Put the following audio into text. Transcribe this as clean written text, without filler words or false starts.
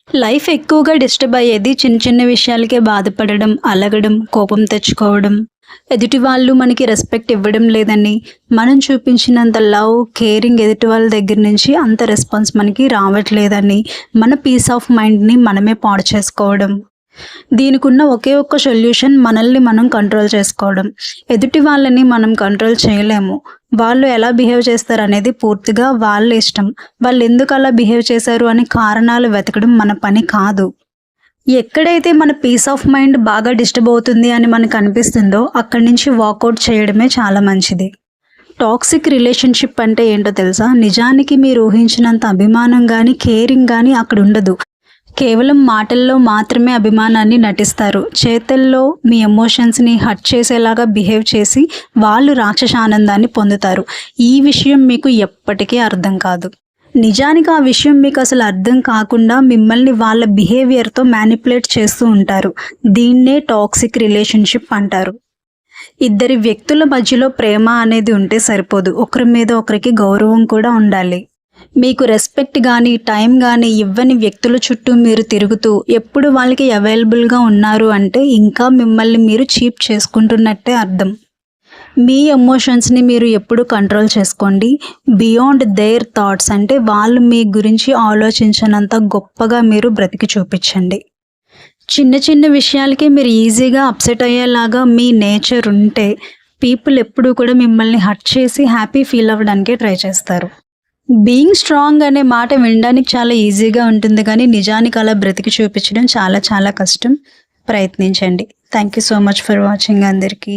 Life ఎక్కువగా disturb అయ్యేది చిన్న చిన్న విషయాలకే బాధపడడం, అలగడం, కోపం తెచ్చుకోవడం, ఎదుటి వాళ్ళు మనకి రెస్పెక్ట్ ఇవ్వడం లేదని, మనం చూపించినంత లవ్, కేరింగ్ ఎదుటి వాళ్ళ దగ్గర నుంచి అంత రెస్పాన్స్ మనకి రావట్లేదని, మన పీస్ ఆఫ్ మైండ్‌ని మనమే పాడు చేసుకోవడం. దీనికున్న ఒకే ఒక్క సొల్యూషన్ మనల్ని మనం కంట్రోల్ చేసుకోవడం. ఎదుటి వాళ్ళని మనం కంట్రోల్ చేయలేము. వాళ్ళు ఎలా బిహేవ్ చేస్తారనేది పూర్తిగా వాళ్ళ ఇష్టం. వాళ్ళెందుకు అలా బిహేవ్ చేశారు అని కారణాలు వెతకడం మన పని కాదు. ఎక్కడైతే మన పీస్ ఆఫ్ మైండ్ బాగా డిస్టర్బ్ అవుతుంది అని మనకు అనిపిస్తుందో అక్కడి నుంచి వాకౌట్ చేయడమే చాలా మంచిది. టాక్సిక్ రిలేషన్‌షిప్ అంటే ఏంటో తెలుసా? నిజానికి మీరు ఊహించినంత అభిమానం గానీ, కేరింగ్ గానీ అక్కడుండదు. కేవలం మాటల్లో మాత్రమే అభిమానాన్ని నటిస్తారు. చేతల్లో మీ ఎమోషన్స్‌ని హర్ట్ చేసేలాగా బిహేవ్ చేసి వాళ్ళు రాక్షస ఆనందాన్ని పొందుతారు. ఈ విషయం మీకు ఎప్పటికీ అర్థం కాదు. నిజానికి ఆ విషయం మీకు అసలు అర్థం కాకుండా మిమ్మల్ని వాళ్ళ బిహేవియర్‌తో మ్యానిపులేట్ చేస్తూ ఉంటారు. దీన్నే టాక్సిక్ రిలేషన్‌షిప్ అంటారు. ఇద్దరి వ్యక్తుల మధ్యలో ప్రేమ అనేది ఉంటే సరిపోదు. ఒకరి మీద ఒకరికి గౌరవం కూడా ఉండాలి. మీకు రెస్పెక్ట్ గానీ, టైం గానీ ఇవ్వని వ్యక్తుల చుట్టూ మీరు తిరుగుతూ ఎప్పుడు వాళ్ళకి అవైలబుల్‌గా ఉన్నారు అంటే ఇంకా మిమ్మల్ని మీరు చీప్ చేసుకుంటున్నట్టే అర్థం. మీ ఎమోషన్స్‌ని మీరు ఎప్పుడు కంట్రోల్ చేసుకోండి. బియాండ్ దేర్ థాట్స్ అంటే వాళ్ళు మీ గురించి ఆలోచించనంత గొప్పగా మీరు బ్రతికి చూపించండి. చిన్న చిన్న విషయాలకే మీరు ఈజీగా అప్సెట్ అయ్యేలాగా మీ నేచర్ ఉంటే పీపుల్ ఎప్పుడూ కూడా మిమ్మల్ని హర్ట్ చేసి హ్యాపీ ఫీల్ అవ్వడానికే ట్రై చేస్తారు. బీయింగ్ స్ట్రాంగ్ అనే మాట వినడానికి చాలా ఈజీగా ఉంటుంది కానీ నిజానికి అలా బ్రతికి చూపించడం చాలా చాలా కష్టం. ప్రయత్నించండి. Thank you so much for watching అందరికీ.